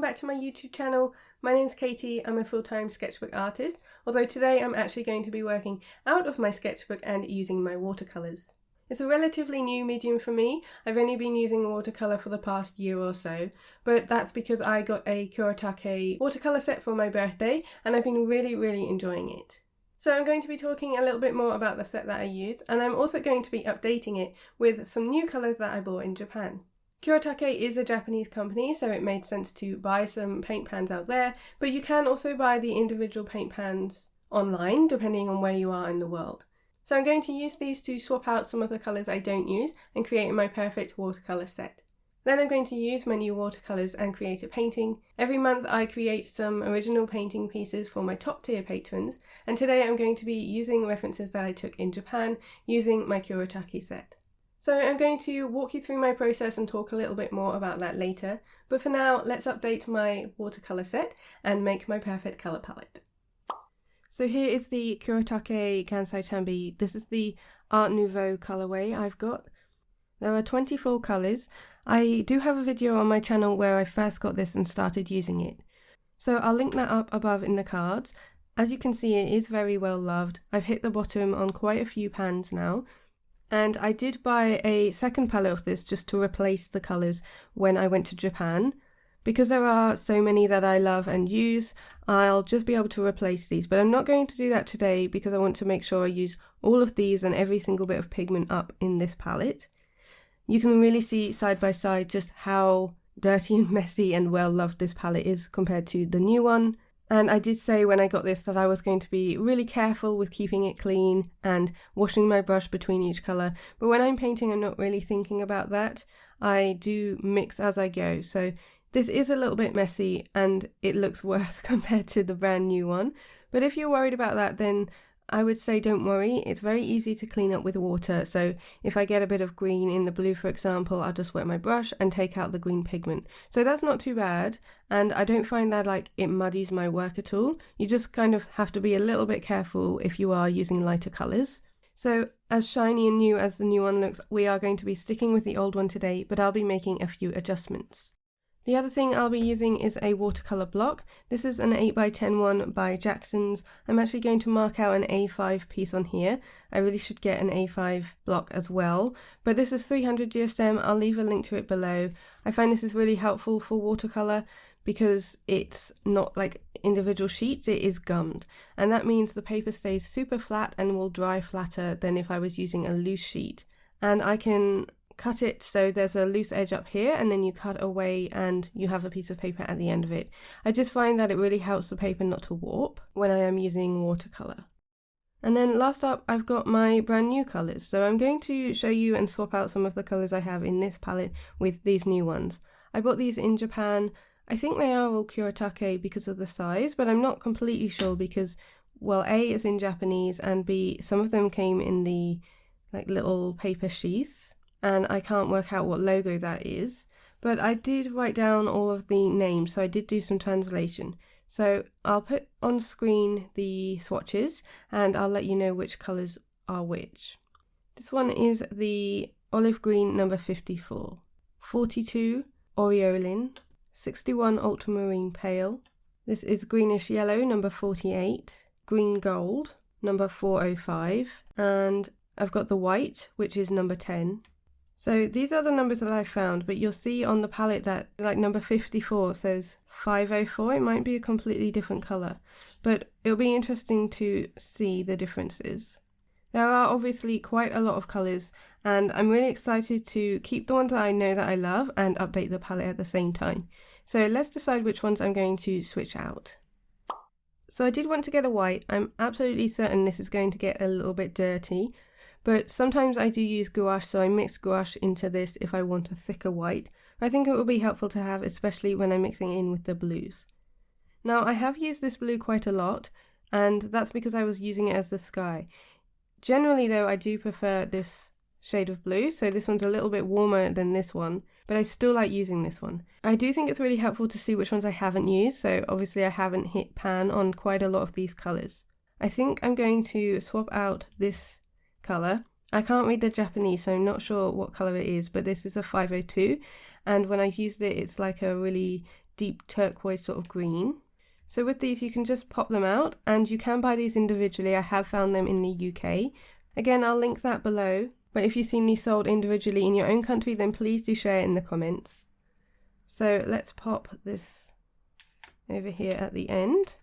back to my YouTube channel. My name's Katie, I'm a full-time sketchbook artist, although today I'm actually going to be working out of my sketchbook and using my watercolours. It's a relatively new medium for me. I've only been using watercolour for the past year or so, but that's because I got a Kuretake watercolour set for my birthday and I've been really enjoying it. So I'm going to be talking a little bit more about the set that I use, and I'm also going to be updating it with some new colours that I bought in Japan. Kuretake is a Japanese company, so it made sense to buy some paint pans out there, but you can also buy the individual paint pans online depending on where you are in the world. So I'm going to use these to swap out some of the colours I don't use and create my perfect watercolour set. Then I'm going to use my new watercolours and create a painting. Every month I create some original painting pieces for my top tier patrons, and today I'm going to be using references that I took in Japan using my Kuretake set. So I'm going to walk you through my process and talk a little bit more about that later, but for now let's update my watercolour set and make my perfect colour palette. So here is the Kuretake Gansai Tambi. This is the Art Nouveau colourway I've got. There are 24 colours. I do have a video on my channel where I first got this and started using it. So I'll link that up above in the cards. As you can see, it is very well loved. I've hit the bottom on quite a few pans now. And I did buy a second palette of this just to replace the colours when I went to Japan. Because there are so many that I love and use, I'll just be able to replace these. But I'm not going to do that today because I want to make sure I use all of these and every single bit of pigment up in this palette. You can really see side by side just how dirty and messy and well loved this palette is compared to the new one. And I did say when I got this that I was going to be really careful with keeping it clean and washing my brush between each colour. But when I'm painting, I'm not really thinking about that. I do mix as I go. So this is a little bit messy and it looks worse compared to the brand new one. But if you're worried about that, then I would say don't worry. It's very easy to clean up with water. So if I get a bit of green in the blue, for example, I'll just wet my brush and take out the green pigment. So that's not too bad. And I don't find that like it muddies my work at all. You just kind of have to be a little bit careful if you are using lighter colours. So as shiny and new as the new one looks, we are going to be sticking with the old one today, but I'll be making a few adjustments. The other thing I'll be using is a watercolour block. This is an 8x10 one by Jackson's. I'm actually going to mark out an A5 piece on here. I really should get an A5 block as well. But this is 300 GSM. I'll leave a link to it below. I find this is really helpful for watercolour because it's not like individual sheets, it is gummed. And that means the paper stays super flat and will dry flatter than if I was using a loose sheet. And I can cut it so there's a loose edge up here and then you cut away and you have a piece of paper at the end of it. I just find that it really helps the paper not to warp when I am using watercolour. And then last up I've got my brand new colours. So I'm going to show you and swap out some of the colours I have in this palette with these new ones. I bought these in Japan. I think they are all Kuretake because of the size, but I'm not completely sure because, well, A, it's in Japanese, and B, some of them came in the like little paper sheaths. And I can't work out what logo that is, but I did write down all of the names, so I did do some translation. So I'll put on screen the swatches and I'll let you know which colours are which. This one is the olive green number 54, 42 Aureolin, 61 ultramarine pale. This is greenish yellow number 48, green gold number 405, and I've got the white, which is number 10. So these are the numbers that I found, but you'll see on the palette that like number 54 says 504. It might be a completely different colour, but it'll be interesting to see the differences. There are obviously quite a lot of colours, and I'm really excited to keep the ones that I know that I love and update the palette at the same time. So let's decide which ones I'm going to switch out. So I did want to get a white. I'm absolutely certain this is going to get a little bit dirty. But sometimes I do use gouache, so I mix gouache into this if I want a thicker white. I think it will be helpful to have, especially when I'm mixing in with the blues. Now, I have used this blue quite a lot, and that's because I was using it as the sky. Generally, though, I do prefer this shade of blue, so this one's a little bit warmer than this one, but I still like using this one. I do think it's really helpful to see which ones I haven't used, so obviously I haven't hit pan on quite a lot of these colours. I think I'm going to swap out this colour. I can't read the Japanese, so I'm not sure what colour it is, but this is a 502, and when I've used it, it's like a really deep turquoise sort of green. So with these you can just pop them out, and you can buy these individually. I have found them in the UK. Again, I'll link that below, but if you've seen these sold individually in your own country, then please do share it in the comments. So let's pop this over here at the end.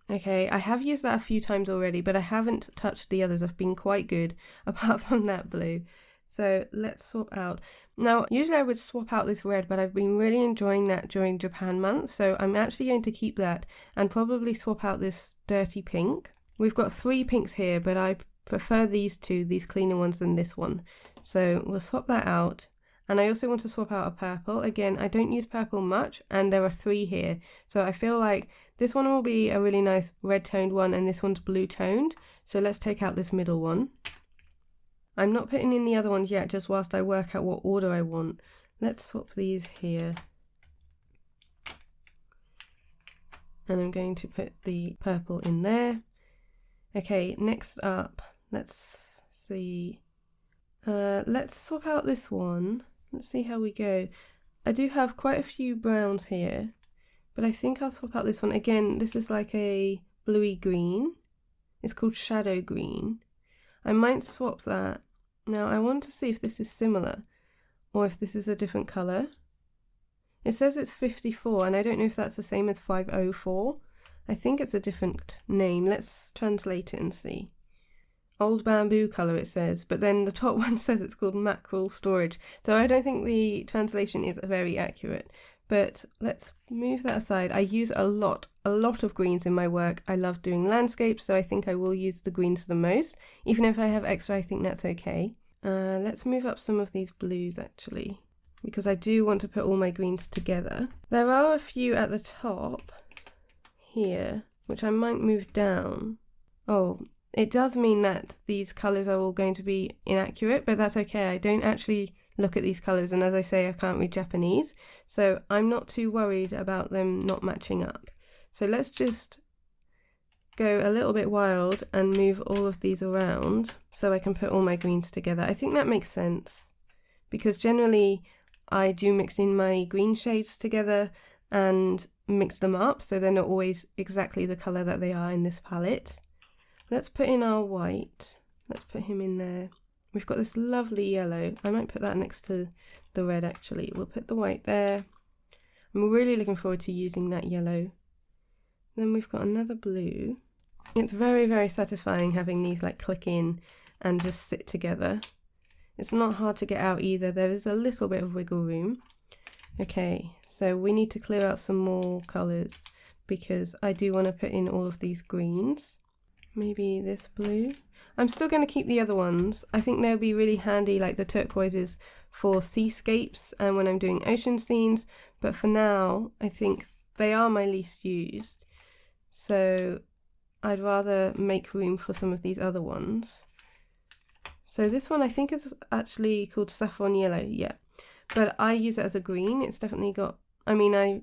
Okay, I have used that a few times already, but I haven't touched the others. I've been quite good, apart from that blue. So let's swap out. Now, usually I would swap out this red, but I've been really enjoying that during Japan month, so I'm actually going to keep that and probably swap out this dirty pink. We've got 3 pinks here, but I prefer these two, these cleaner ones, than this one. So we'll swap that out. And I also want to swap out a purple. Again, I don't use purple much, and there are 3 here. So I feel like this one will be a really nice red toned one, and this one's blue toned. So let's take out this middle one. I'm not putting in the other ones yet, just whilst I work out what order I want. Let's swap these here. And I'm going to put the purple in there. Okay, next up, let's see. Let's swap out this one. Let's see how we go. I do have quite a few browns here, but I think I'll swap out this one. Again, this is like a bluey green. It's called shadow green. I might swap that. Now I want to see if this is similar or if this is a different colour. It says it's 54, and I don't know if that's the same as 504. I think it's a different name. Let's translate it and see. Old bamboo colour it says, but then the top one says it's called mackerel storage. So I don't think the translation is very accurate. But let's move that aside. I use a lot of greens in my work. I love doing landscapes, so I think I will use the greens the most. Even if I have extra, I think that's okay. Let's move up some of these blues actually, because I do want to put all my greens together. There are a few at the top here, which I might move down. Oh, it does mean that these colours are all going to be inaccurate, but that's okay. I don't actually look at these colours, and as I say, I can't read Japanese, so I'm not too worried about them not matching up. So let's just go a little bit wild and move all of these around so I can put all my greens together. I think that makes sense, because generally I do mix in my green shades together and mix them up, so they're not always exactly the colour that they are in this palette. Let's put in our white. Let's put him in there. We've got this lovely yellow. I might put that next to the red actually. We'll put the white there. I'm really looking forward to using that yellow. Then we've got another blue. It's very, very satisfying having these like click in and just sit together. It's not hard to get out either. There is a little bit of wiggle room. Okay, so we need to clear out some more colours because I do want to put in all of these greens. Maybe this blue. I'm still going to keep the other ones. I think they'll be really handy, like the turquoises, for seascapes and when I'm doing ocean scenes, but for now I think they are my least used, so I'd rather make room for some of these other ones. So this one I think is actually called saffron yellow, yeah, but I use it as a green. It's definitely got, I mean, I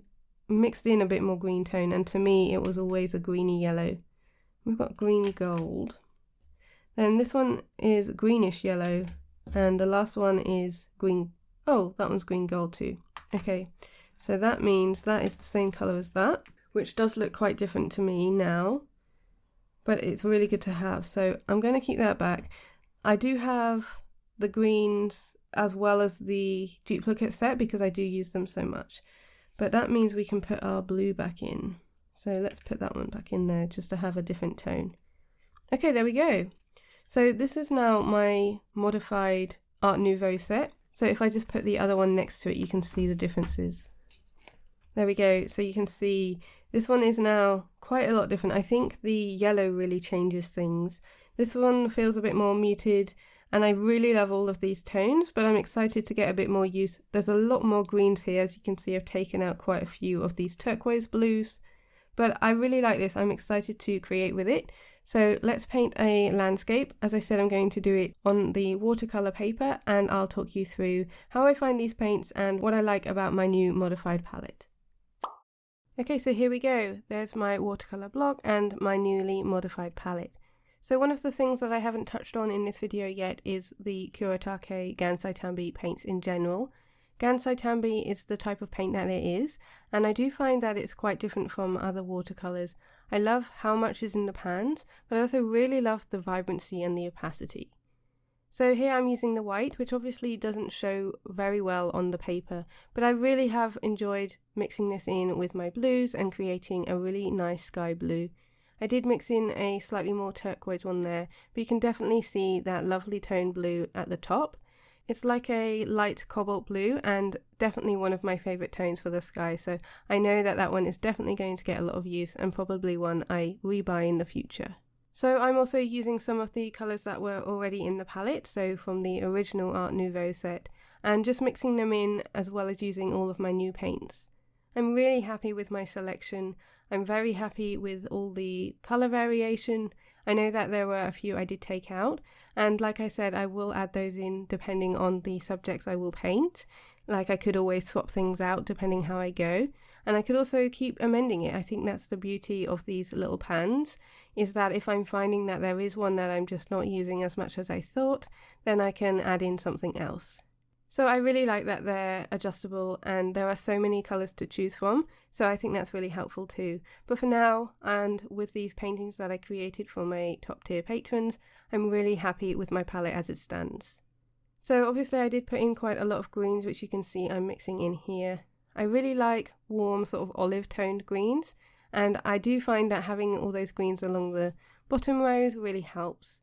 mixed in a bit more green tone, and to me it was always a greeny yellow. We've got green gold. Then this one is greenish yellow, and the last one is green. Oh, that one's green gold too. Okay, so that means that is the same colour as that, which does look quite different to me now, but it's really good to have. So I'm going to keep that back. I do have the greens as well as the duplicate set because I do use them so much, but that means we can put our blue back in. So let's put that one back in there just to have a different tone. Okay, there we go. So this is now my modified Art Nouveau set. So if I just put the other one next to it, you can see the differences. There we go. So you can see this one is now quite a lot different. I think the yellow really changes things. This one feels a bit more muted, and I really love all of these tones, but I'm excited to get a bit more use. There's a lot more greens here. As you can see, I've taken out quite a few of these turquoise blues. But I really like this. I'm excited to create with it. So let's paint a landscape. As I said, I'm going to do it on the watercolour paper, and I'll talk you through how I find these paints and what I like about my new modified palette. Okay, so here we go. There's my watercolour block and my newly modified palette. So one of the things that I haven't touched on in this video yet is the Kuretake Gansai Tambi paints in general. Gansai Tambi is the type of paint that it is, and I do find that it's quite different from other watercolours. I love how much is in the pans, but I also really love the vibrancy and the opacity. So here I'm using the white, which obviously doesn't show very well on the paper, but I really have enjoyed mixing this in with my blues and creating a really nice sky blue. I did mix in a slightly more turquoise one there, but you can definitely see that lovely tone blue at the top. It's like a light cobalt blue and definitely one of my favourite tones for the sky, so I know that that one is definitely going to get a lot of use and probably one I rebuy in the future. So I'm also using some of the colours that were already in the palette, so from the original Art Nouveau set, and just mixing them in as well as using all of my new paints. I'm really happy with my selection. I'm very happy with all the colour variation. I know that there were a few I did take out, and like I said, I will add those in depending on the subjects I will paint. Like I could always swap things out depending how I go, and I could also keep amending it. I think that's the beauty of these little pans, is that if I'm finding that there is one that I'm just not using as much as I thought, then I can add in something else. So I really like that they're adjustable and there are so many colours to choose from, so I think that's really helpful too. But for now, and with these paintings that I created for my top tier patrons, I'm really happy with my palette as it stands. So obviously I did put in quite a lot of greens, which you can see I'm mixing in here. I really like warm sort of olive toned greens, and I do find that having all those greens along the bottom rows really helps.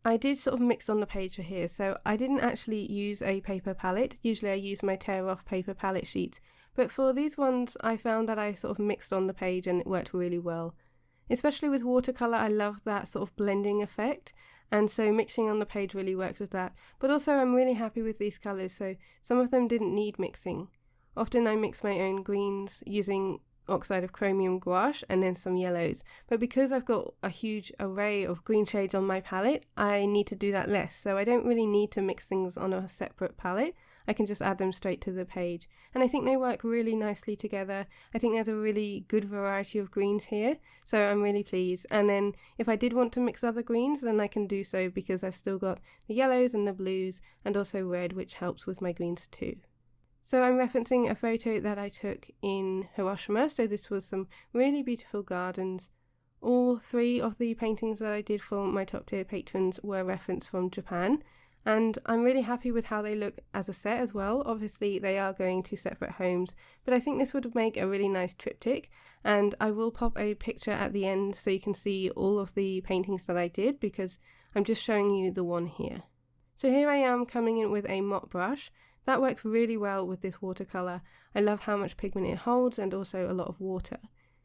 I did sort of mix on the page for here, so I didn't actually use a paper palette. Usually I use my tear off paper palette sheets, but for these ones I found that I sort of mixed on the page and it worked really well. Especially with watercolour, I love that sort of blending effect, and so mixing on the page really works with that. But also I'm really happy with these colours, so some of them didn't need mixing. Often I mix my own greens using oxide of chromium gouache and then some yellows, but because I've got a huge array of green shades on my palette, I need to do that less, so I don't really need to mix things on a separate palette. I can just add them straight to the page, and I think they work really nicely together. I think there's a really good variety of greens here, so I'm really pleased. And then if I did want to mix other greens, then I can do so because I've still got the yellows and the blues and also red, which helps with my greens too. So I'm referencing a photo that I took in Hiroshima, so this was some really beautiful gardens. All three of the paintings that I did for my top tier patrons were referenced from Japan, and I'm really happy with how they look as a set as well. Obviously they are going to separate homes, but I think this would make a really nice triptych, and I will pop a picture at the end so you can see all of the paintings that I did, because I'm just showing you the one here. So here I am coming in with a mop brush. That works really well with this watercolour. I love how much pigment it holds and also a lot of water.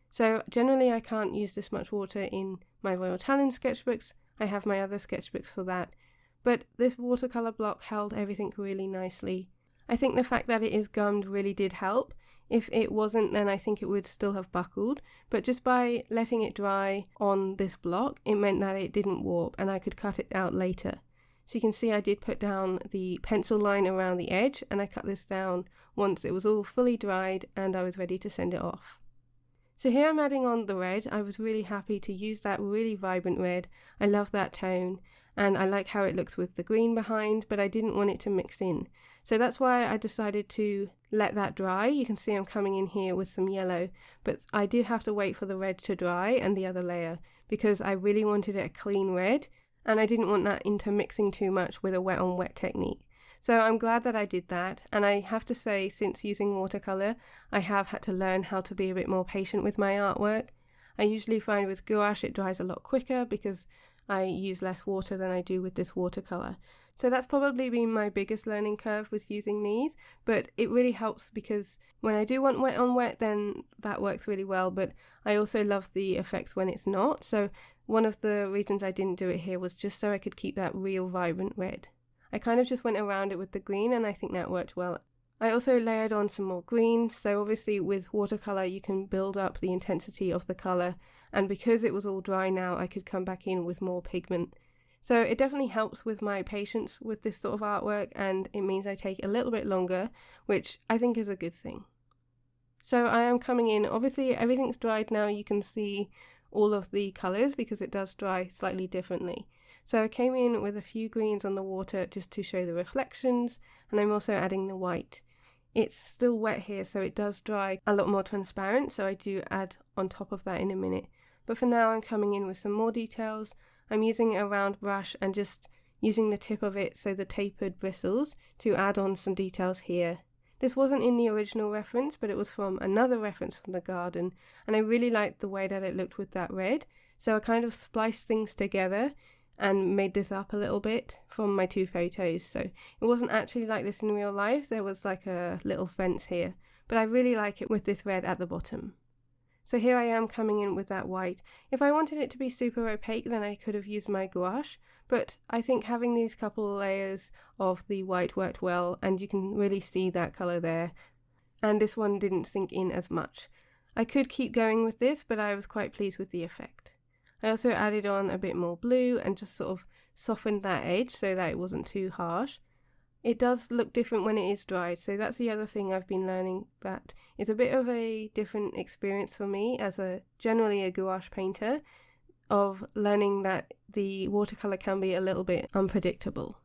So generally I can't use this much water in my Royal Talon sketchbooks. I have my other sketchbooks for that. But this watercolour block held everything really nicely. I think the fact that it is gummed really did help. If it wasn't, then I think it would still have buckled. But just by letting it dry on this block, it meant that it didn't warp and I could cut it out later. So you can see I did put down the pencil line around the edge, and I cut this down once it was all fully dried and I was ready to send it off. So here I'm adding on the red. I was really happy to use that really vibrant red. I love that tone and I like how it looks with the green behind, but I didn't want it to mix in. So that's why I decided to let that dry. You can see I'm coming in here with some yellow, but I did have to wait for the red to dry and the other layer because I really wanted it a clean red. And I didn't want that intermixing too much with a wet on wet technique. So I'm glad that I did that, and I have to say, since using watercolour, I have had to learn how to be a bit more patient with my artwork. I usually find with gouache it dries a lot quicker because I use less water than I do with this watercolour. So that's probably been my biggest learning curve with using these, but it really helps because when I do want wet on wet, then that works really well, but I also love the effects when it's not. So one of the reasons I didn't do it here was just so I could keep that real vibrant red. I kind of just went around it with the green and I think that worked well. I also layered on some more green, so obviously with watercolour you can build up the intensity of the colour, and because it was all dry now I could come back in with more pigment. So it definitely helps with my patience with this sort of artwork, and it means I take a little bit longer, which I think is a good thing. So I am coming in, obviously everything's dried now, you can see all of the colours because it does dry slightly differently. So I came in with a few greens on the water just to show the reflections, and I'm also adding the white. it's still wet here, so it does dry a lot more transparent, so I do add on top of that in a minute. But for now I'm coming in with some more details. I'm using a round brush and just using the tip of it, so the tapered bristles, to add on some details here. This wasn't in the original reference, but it was from another reference from the garden, and I really liked the way that it looked with that red, so I kind of spliced things together and made this up a little bit from my two photos. So it wasn't actually like this in real life, there was like a little fence here, but I really like it with this red at the bottom. So here I am coming in with that white. If I wanted it to be super opaque, then I could have used my gouache, but I think having these couple of layers of the white worked well, and you can really see that colour there. And this one didn't sink in as much. I could keep going with this, but I was quite pleased with the effect. I also added on a bit more blue and just sort of softened that edge so that it wasn't too harsh. It does look different when it is dried, so that's the other thing I've been learning, that it's a bit of a different experience for me as generally a gouache painter, of learning that the watercolour can be a little bit unpredictable.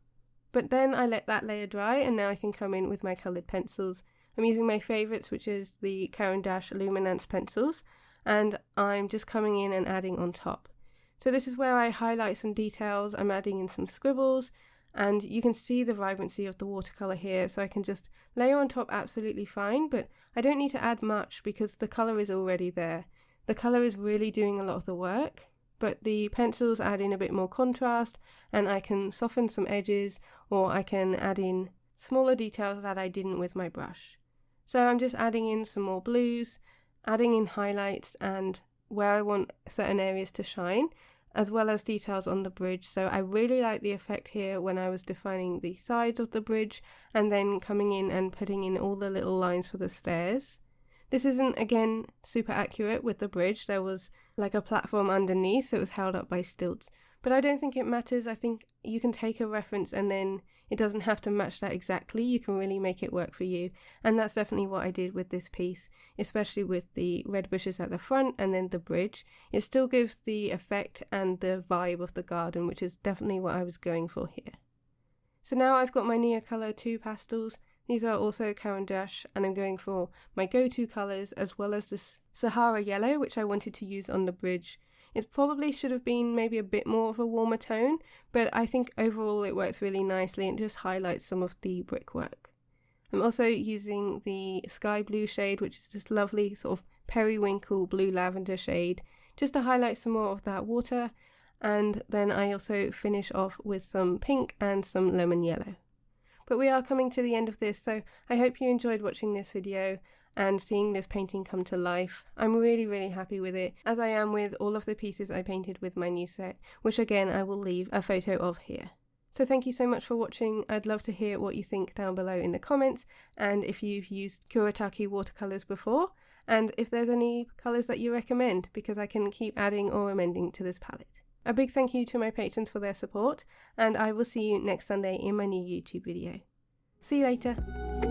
But then I let that layer dry, and now I can come in with my coloured pencils. I'm using my favourites, which is the Caran d'Ache Luminance pencils, and I'm just coming in and adding on top. So this is where I highlight some details, I'm adding in some scribbles, and you can see the vibrancy of the watercolour here, so I can just layer on top absolutely fine, but I don't need to add much because the colour is already there. The colour is really doing a lot of the work, but the pencils add in a bit more contrast, and I can soften some edges, or I can add in smaller details that I didn't with my brush. So I'm just adding in some more blues, adding in highlights and where I want certain areas to shine, as well as details on the bridge. So I really like the effect here when I was defining the sides of the bridge and then coming in and putting in all the little lines for the stairs. This isn't, again, super accurate with the bridge. There was like a platform underneath that was held up by stilts, but I don't think it matters. I think you can take a reference and then it doesn't have to match that exactly. You can really make it work for you, and that's definitely what I did with this piece, especially with the red bushes at the front and then the bridge. It still gives the effect and the vibe of the garden, which is definitely what I was going for here. So now I've got my Neocolor 2 pastels. These are also Caran d'Ache, and I'm going for my go-to colours, as well as this Sahara yellow, which I wanted to use on the bridge. It probably should have been maybe a bit more of a warmer tone, but I think overall it works really nicely and just highlights some of the brickwork. I'm also using the sky blue shade, which is this lovely sort of periwinkle blue lavender shade, just to highlight some more of that water, and then I also finish off with some pink and some lemon yellow. But we are coming to the end of this, so I hope you enjoyed watching this video and seeing this painting come to life. I'm really happy with it, as I am with all of the pieces I painted with my new set, which again I will leave a photo of here. So thank you so much for watching. I'd love to hear what you think down below in the comments, and if you've used Kuretake watercolours before, and if there's any colours that you recommend, because I can keep adding or amending to this palette. A big thank you to my patrons for their support, and I will see you next Sunday in my new YouTube video. See you later!